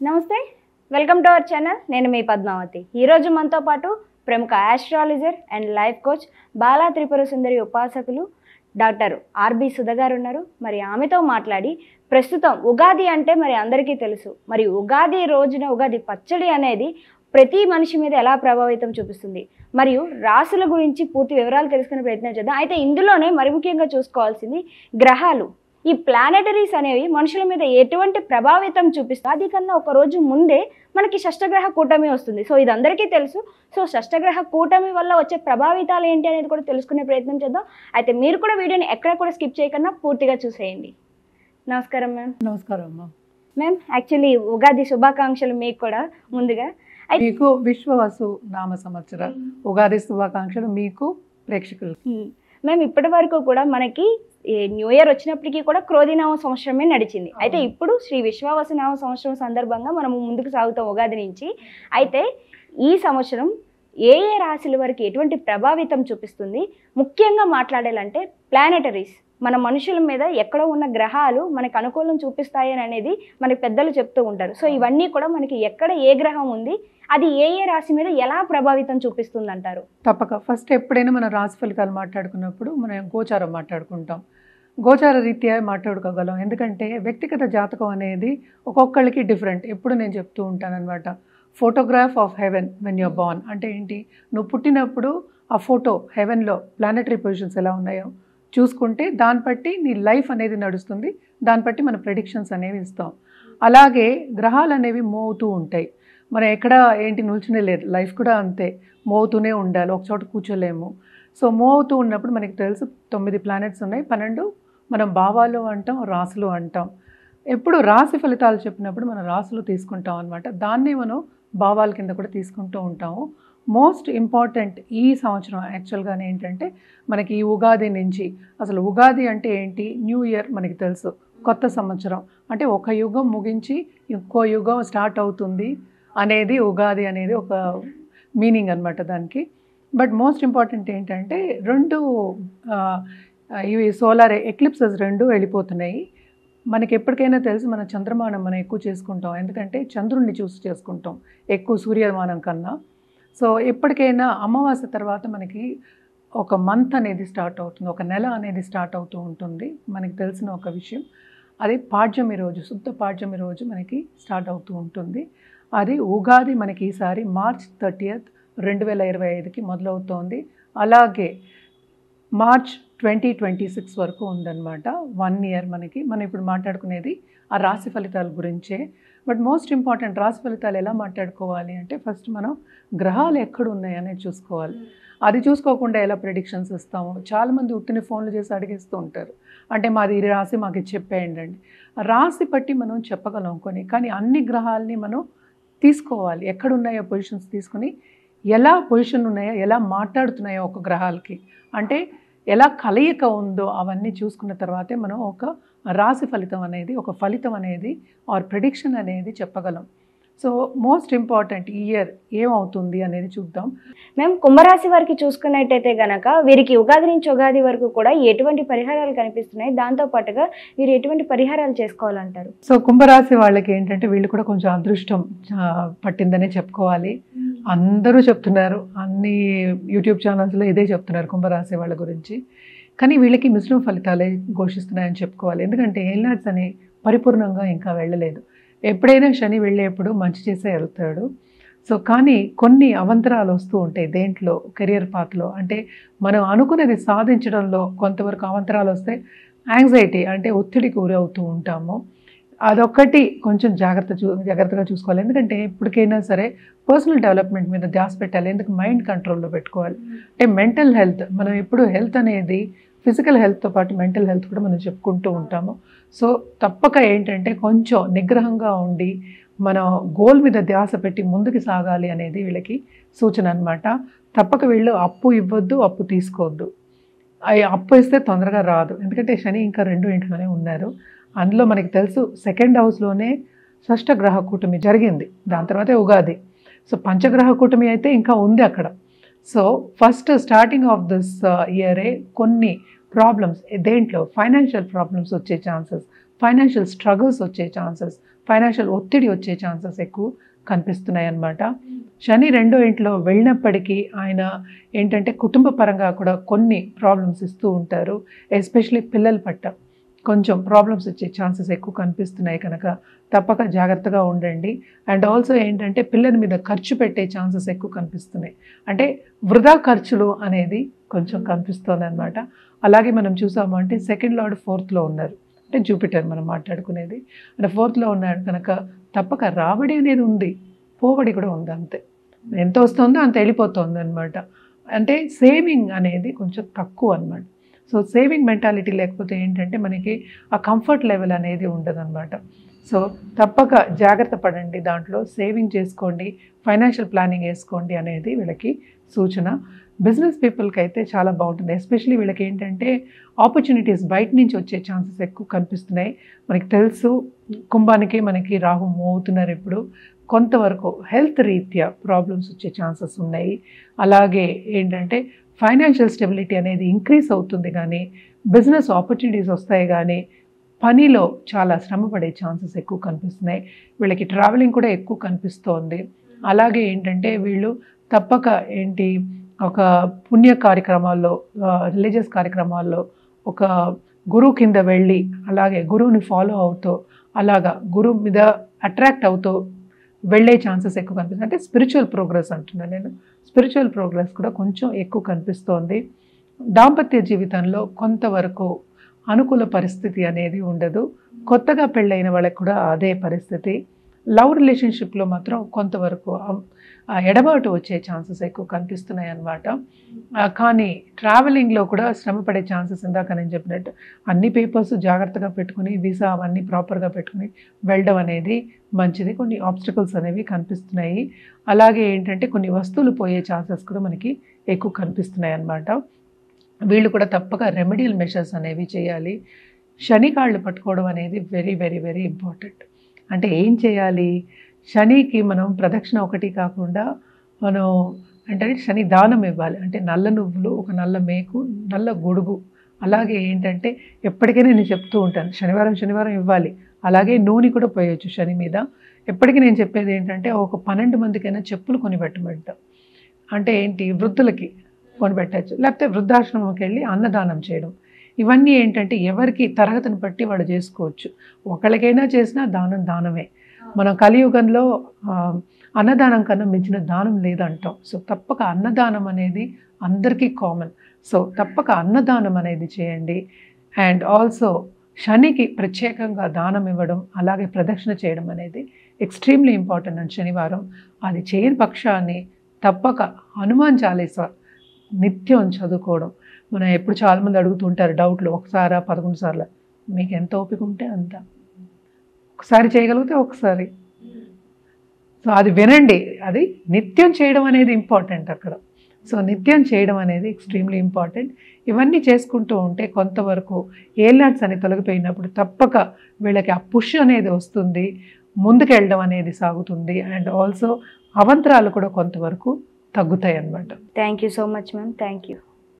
నమస్తే, welcome to our channel. నేను మీ పద్మావతి. ఈరోజు మనతో పాటు ప్రముఖ astrologer and life coach Bala Tripura Sundari ఉపాసకులు డాక్టర్ ఆర్బి సుధ గారు ఉన్నారు. మరి ఆమెతో మాట్లాడి ప్రస్తుతం ఉగాది అంటే మరి అందరికీ తెలుసు. మరి ఉగాది రోజున ఉగాది పచ్చడి అనేది ప్రతి మనిషి మీద ఎలా ప్రభావితం చూపిస్తుంది, మరియు రాశుల గురించి పూర్తి వివరాలు తెలుసుకునే ప్రయత్నం చేద్దాం. అయితే ఇందులోనే మరి ముఖ్యంగా చూసుకోవాల్సింది గ్రహాలు. ఈ ప్లానెటరీస్ అనేవి మనుషుల మీద ఎటువంటి ప్రభావితం చూపిస్తాయి. అది కన్నా ఒక రోజు ముందే మనకి షష్టగ్రహ కూటమి వస్తుంది. సో ఇది అందరికీ తెలుసు. సో షష్టగ్రహ కూటమి వల్ల వచ్చే ప్రభావితాలు ఏంటి అనేది కూడా తెలుసుకునే ప్రయత్నం చేద్దాం. అయితే మీరు కూడా వీడియోని ఎక్కడ కూడా స్కిప్ చేయకుండా పూర్తిగా చూసేయండి. నమస్కారం మ్యామ్. నమస్కారం అమ్మా. మ్యామ్, యాక్చువల్లీ ఉగాది శుభాకాంక్షలు మీకు కూడా ముందుగా. మీకు విశ్వవసు నామ సంవత్సర ఉగాది శుభాకాంక్షలు మీకు ప్రేక్షకులు. మ్యామ్, ఇప్పటి వరకు కూడా మనకి న్యూ ఇయర్ వచ్చినప్పటికీ కూడా క్రోధినామ సంవత్సరమే నడిచింది. అయితే ఇప్పుడు శ్రీ విశ్వావసునామ సంవత్సరం సందర్భంగా మనము ముందుకు సాగుతాం ఉగాది నుంచి. అయితే ఈ సంవత్సరం ఏ ఏ రాశుల వరకు ఎటువంటి ప్రభావితం చూపిస్తుంది, ముఖ్యంగా మాట్లాడాలంటే ప్లానెటరీస్ మన మనుషుల మీద ఎక్కడో ఉన్న గ్రహాలు మనకు అనుకూలం చూపిస్తాయని అనేది మనకి పెద్దలు చెప్తూ ఉంటారు. సో ఇవన్నీ కూడా మనకి ఎక్కడ ఏ గ్రహం ఉంది, అది ఏ ఏ రాశి మీద ఎలా ప్రభావితం చూపిస్తుంది అంటారు? తప్పక ఫస్ట్ ఎప్పుడైనా మన రాశి ఫలితాలు మాట్లాడుకున్నప్పుడు మనం గోచారం మాట్లాడుకుంటాం. గోచార రీత్యా మాట్లాడుకోగలం. ఎందుకంటే వ్యక్తిగత జాతకం అనేది ఒక్కొక్కళ్ళకి డిఫరెంట్. ఎప్పుడు నేను చెప్తూ ఉంటాను అనమాట, photograph of heaven when you're born. అంటే ఏంటి, నువ్వు పుట్టినప్పుడు ఆ ఫోటో హెవెన్లో ప్లానెటరీ పొజిషన్స్ ఎలా ఉన్నాయో చూసుకుంటే దాన్ని బట్టి నీ లైఫ్ అనేది నడుస్తుంది. దాన్ని బట్టి మన ప్రెడిక్షన్స్ అనేవి ఇస్తాం. అలాగే గ్రహాలు అనేవి మోగుతూ ఉంటాయి. మనం ఎక్కడ ఏంటి నిల్చునే లేదు, లైఫ్ కూడా అంతే, మోగుతూనే ఉండాలి, ఒక చోట కూర్చోలేము. సో మోగుతూ ఉన్నప్పుడు మనకి తెలుసు 9 ప్లానెట్స్ ఉన్నాయి, 12 మనం భావాలు అంటాం, రాశులు అంటాం. ఎప్పుడు రాశి ఫలితాలు చెప్పినప్పుడు మనం రాశులు తీసుకుంటాం అనమాట. దాన్ని మనం భావాల కింద కూడా తీసుకుంటూ ఉంటాము. మోస్ట్ ఇంపార్టెంట్ ఈ సంవత్సరం యాక్చువల్గానే ఏంటంటే మనకి ఈ ఉగాది నుంచి, అసలు ఉగాది అంటే ఏంటి, న్యూ ఇయర్ మనకి తెలుసు, కొత్త సంవత్సరం అంటే ఒక యుగం ముగించి ఇంకో యుగం స్టార్ట్ అవుతుంది అనేది ఉగాది అనేది ఒక మీనింగ్ అనమాట దానికి. బట్ మోస్ట్ ఇంపార్టెంట్ ఏంటంటే ఇవి సోలార్ ఎక్లిప్సెస్ 2 వెళ్ళిపోతున్నాయి. మనకి ఎప్పటికైనా తెలుసు మన చంద్రమానం మనం ఎక్కువ చేసుకుంటాం, ఎందుకంటే చంద్రుడిని చూసి చేసుకుంటాం ఎక్కువ సూర్యమానం కన్నా. సో ఎప్పటికైనా అమావాస్య తర్వాత మనకి ఒక మంత్ అనేది స్టార్ట్ అవుతుంది, ఒక నెల అనేది స్టార్ట్ అవుతూ ఉంటుంది. మనకి తెలిసిన ఒక విషయం, అది పాడ్యమి రోజు, శుద్ధ పాడ్యమి రోజు మనకి స్టార్ట్ అవుతూ ఉంటుంది. అది ఉగాది మనకి ఈసారి మార్చ్ 30, 2025కి మొదలవుతోంది. అలాగే మార్చ్ 2026 వరకు ఉందన్నమాట, 1 ఇయర్ మనకి. మనం ఇప్పుడు మాట్లాడుకునేది ఆ రాశి ఫలితాల గురించే. బట్ మోస్ట్ ఇంపార్టెంట్, రాశి ఫలితాలు ఎలా మాట్లాడుకోవాలి అంటే ఫస్ట్ మనం గ్రహాలు ఎక్కడ ఉన్నాయనేది చూసుకోవాలి. అది చూసుకోకుండా ఎలా ప్రెడిక్షన్స్ ఇస్తాము. చాలామంది ఉత్తిని ఫోన్లు చేసి అడిగేస్తూ ఉంటారు, అంటే మాది ఈ రాశి మాకు చెప్పేయండి అండి. రాశి బట్టి మనం చెప్పగలం కొన్ని, కానీ అన్ని గ్రహాలని మనం తీసుకోవాలి, ఎక్కడున్నాయో పొజిషన్స్ తీసుకుని ఎలా పొజిషన్ ఉన్నాయో, ఎలా మాట్లాడుతున్నాయో ఒక గ్రహాలకి, అంటే ఎలా కలయిక ఉందో అవన్నీ చూసుకున్న తర్వాతే మనం ఒక రాశి ఫలితం అనేది, ఒక ఫలితం అనేది ఆర్ ప్రెడిక్షన్ అనేది చెప్పగలం. సో మోస్ట్ ఇంపార్టెంట్ ఈ ఇయర్ ఏమవుతుంది అనేది చూద్దాం. మేము కుంభరాశి వారికి చూసుకున్నట్టయితే కనుక వీరికి ఉగాది నుంచి ఉగాది వరకు కూడా ఎటువంటి పరిహారాలు కనిపిస్తున్నాయి, దాంతోపాటుగా వీరు ఎటువంటి పరిహారాలు చేసుకోవాలంటారు? సో కుంభరాశి వాళ్ళకి ఏంటంటే వీళ్ళు కూడా కొంచెం అదృష్టం పట్టిందనే చెప్పుకోవాలి. అందరూ చెప్తున్నారు, అన్ని యూట్యూబ్ ఛానల్స్లో ఇదే చెప్తున్నారు కుంభరాశి వాళ్ళ గురించి. కానీ వీళ్ళకి మిశ్రమ ఫలితాలే ఘోషిస్తున్నాయని చెప్పుకోవాలి. ఎందుకంటే ఏలినాడ్స్ అని పరిపూర్ణంగా ఇంకా వెళ్ళలేదు. ఎప్పుడైనా శని వెళ్ళేప్పుడు మంచి చేసే వెళ్తాడు. సో కానీ కొన్ని అవంతరాలు వస్తూ ఉంటాయి దేంట్లో, కెరియర్ పాత్లో. అంటే మనం అనుకునేది సాధించడంలో కొంతవరకు అవంతరాలు వస్తే యాంగ్జైటీ అంటే ఒత్తిడికి గురవుతూ ఉంటాము. అదొక్కటి కొంచెం జాగ్రత్తగా చూసుకోవాలి. ఎందుకంటే ఇప్పటికైనా సరే పర్సనల్ డెవలప్మెంట్ మీద ధ్యాస పెట్టాలి. ఎందుకు మైండ్ కంట్రోల్లో పెట్టుకోవాలి. అంటే మెంటల్ హెల్త్, మనం ఎప్పుడు హెల్త్ అనేది ఫిజికల్ హెల్త్తో పాటు మెంటల్ హెల్త్ కూడా మనం చెప్పుకుంటూ ఉంటాము. సో తప్పక ఏంటంటే కొంచెం నిగ్రహంగా ఉండి మన గోల్ మీద ధ్యాస పెట్టి ముందుకు సాగాలి అనేది వీళ్ళకి సూచన అనమాట. తప్పక వీళ్ళు అప్పు ఇవ్వద్దు, అప్పు తీసుకోవద్దు. అప్పు ఇస్తే తొందరగా రాదు, ఎందుకంటే శని ఇంకా 2 ఇంట్లోనే ఉన్నారు. అందులో మనకి తెలుసు 2nd హౌస్లోనే షష్టగ్రహ కూటమి జరిగింది, దాని తర్వాతే ఉగాది. సో పంచగ్రహ కూటమి అయితే ఇంకా ఉంది అక్కడ. So first starting of this ఇయరే కొన్ని ప్రాబ్లమ్స్, దేంట్లో ఫైనాన్షియల్ ప్రాబ్లమ్స్ వచ్చే ఛాన్సెస్, ఫైనాన్షియల్ స్ట్రగుల్స్ వచ్చే ఛాన్సెస్, ఫైనాన్షియల్ ఒత్తిడి వచ్చే ఛాన్సెస్ ఎక్కువ కనిపిస్తున్నాయి అన్నమాట. శని 2వ ఇంట్లో వెళ్ళినప్పటికీ ఆయన ఏంటంటే కుటుంబ పరంగా కూడా కొన్ని ప్రాబ్లమ్స్ ఇస్తూ ఉంటారు. ఎస్పెషలీ పిల్లల పట్ల కొంచెం ప్రాబ్లమ్స్ వచ్చే ఛాన్సెస్ ఎక్కువ కనిపిస్తున్నాయి కనుక తప్పక జాగ్రత్తగా ఉండండి. అండ్ ఆల్సో ఏంటంటే పిల్లల మీద ఖర్చు పెట్టే ఛాన్సెస్ ఎక్కువ కనిపిస్తున్నాయి. అంటే వృధా ఖర్చులు అనేది కొంచెం కనిపిస్తుంది అనమాట. అలాగే మనం చూసాము అంటే 2nd లార్డ్ 4th ఉన్నారు, అంటే జూపిటర్ మనం మాట్లాడుకునేది. అంటే 4th ఉన్నాడు కనుక తప్పక రాబడి అనేది ఉంది, పోబడి కూడా ఉంది. అంతే, ఎంత వస్తుందో అంత వెళ్ళిపోతుంది అనమాట. అంటే సేవింగ్ అనేది కొంచెం తక్కువ అనమాట. సో సేవింగ్ మెంటాలిటీ లేకపోతే ఏంటంటే మనకి ఆ కంఫర్ట్ లెవెల్ అనేది ఉండదు అనమాట. సో తప్పక జాగ్రత్త పడండి, దాంట్లో సేవింగ్ చేసుకోండి, ఫైనాన్షియల్ ప్లానింగ్ వేసుకోండి అనేది వీళ్ళకి సూచన. బిజినెస్ పీపుల్కి అయితే చాలా బాగుంటుంది. ఎస్పెషలీ వీళ్ళకి ఏంటంటే ఆపర్చునిటీస్ బయట నుంచి వచ్చే ఛాన్సెస్ ఎక్కువ కనిపిస్తున్నాయి. మనకి తెలుసు కుంభానికి మనకి రాహు మూవ్ అవుతున్నారు ఇప్పుడు. కొంతవరకు హెల్త్ రీత్యా ప్రాబ్లమ్స్ వచ్చే ఛాన్సెస్ ఉన్నాయి. అలాగే ఏంటంటే ఫైనాన్షియల్ స్టెబిలిటీ అనేది ఇంక్రీజ్ అవుతుంది, కానీ బిజినెస్ ఆపర్చునిటీస్ వస్తాయి, కానీ పనిలో చాలా శ్రమ పడే ఛాన్సెస్ ఎక్కువ కనిపిస్తున్నాయి. వీళ్ళకి ట్రావెలింగ్ కూడా ఎక్కువ కనిపిస్తోంది. అలాగే ఏంటంటే వీళ్ళు తప్పక ఏంటి ఒక పుణ్య కార్యక్రమాల్లో, రిలీజియస్ కార్యక్రమాల్లో ఒక గురువు కింద వెళ్ళి అలాగే గురువుని ఫాలో అవుతూ అలాగా గురువు మీద అట్రాక్ట్ అవుతూ వెళ్ళే ఛాన్సెస్ ఎక్కువ కనిపిస్తుంది. అంటే స్పిరిచువల్ ప్రోగ్రెస్ అంటున్నాను నేను. స్పిరిచువల్ ప్రోగ్రెస్ కూడా కొంచెం ఎక్కువ కనిపిస్తోంది. దాంపత్య జీవితంలో కొంతవరకు అనుకూల పరిస్థితి అనేది ఉండదు. కొత్తగా పెళ్ళైన వాళ్ళకి కూడా అదే పరిస్థితి. లవ్ రిలేషన్షిప్లో మాత్రం కొంతవరకు ఎడబాటు వచ్చే ఛాన్సెస్ ఎక్కువ కనిపిస్తున్నాయి అన్నమాట. కానీ ట్రావెలింగ్లో కూడా శ్రమ పడే ఛాన్సెస్ ఇందాక నేను చెప్పినట్టు అన్ని పేపర్స్ జాగ్రత్తగా పెట్టుకుని వీసా అవన్నీ ప్రాపర్గా పెట్టుకుని వెళ్ళడం అనేది మంచిది. కొన్ని ఆబ్స్టకల్స్ అనేవి కనిపిస్తున్నాయి. అలాగే ఏంటంటే కొన్ని వస్తువులు పోయే ఛాన్సెస్ కూడా మనకి ఎక్కువ కనిపిస్తున్నాయి అన్నమాట. వీళ్ళు కూడా తప్పక రెమెడియల్ మెషర్స్ అనేవి చేయాలి. శని కాళ్ళు పట్టుకోవడం అనేది వెరీ వెరీ వెరీ ఇంపార్టెంట్. అంటే ఏం చేయాలి? శనికి మనం ప్రదక్షిణ ఒకటి కాకుండా మనం అంటే శని దానం ఇవ్వాలి. అంటే నల్ల నువ్వులు, ఒక నల్ల మేకు, నల్ల గొడుగు. అలాగే ఏంటంటే ఎప్పటికైనా నేను చెప్తూ ఉంటాను, శనివారం ఇవ్వాలి. అలాగే నూనె కూడా పోయొచ్చు శని మీద. ఎప్పటికీ నేను చెప్పేది ఏంటంటే ఒక 12 మందికైనా చెప్పులు కొనిపెట్టమంట. అంటే ఏంటి, వృద్ధులకి కొనిపెట్టచ్చు, లేకపోతే వృద్ధాశ్రమంకి వెళ్ళి అన్నదానం చేయడం. ఇవన్నీ ఏంటంటే ఎవరికి తరగతిని బట్టి వాళ్ళు చేసుకోవచ్చు. ఒకళ్ళకైనా చేసినా దానమే. మనం కలియుగంలో అన్నదానం కన్నా మించిన దానం లేదంటాం. సో తప్పక అన్నదానం అనేది అందరికీ కామన్. సో తప్పక అన్నదానం అనేది చేయండి. అండ్ ఆల్సో శనికి ప్రత్యేకంగా దానం ఇవ్వడం, అలాగే ప్రదక్షిణ చేయడం అనేది ఎక్స్ట్రీమ్లీ ఇంపార్టెంట్ అండి శనివారం. అది చేయని పక్షాన్ని తప్పక హనుమాన్ చాలీసా నిత్యం చదువుకోవడం. మనం ఎప్పుడు చాలామంది అడుగుతుంటారు డౌట్లు, ఒకసారా 11 సార్లు. మీకు ఎంత ఓపిక ఉంటే అంత. ఒకసారి చేయగలిగితే ఒకసారి. సో అది వినండి. అది నిత్యం చేయడం అనేది ఇంపార్టెంట్ అక్కడ. సో నిత్యం చేయడం అనేది ఎక్స్ట్రీమ్లీ ఇంపార్టెంట్. ఇవన్నీ చేసుకుంటూ ఉంటే కొంతవరకు ఏలినాట్స్ అని తొలగిపోయినప్పుడు తప్పక వీళ్ళకి ఆ పుష్ అనేది వస్తుంది, ముందుకు వెళ్ళడం అనేది సాగుతుంది. అండ్ ఆల్సో అవంతరాలు కూడా కొంతవరకు తగ్గుతాయి అన్నమాట. Thank you so much ma'am. Thank you.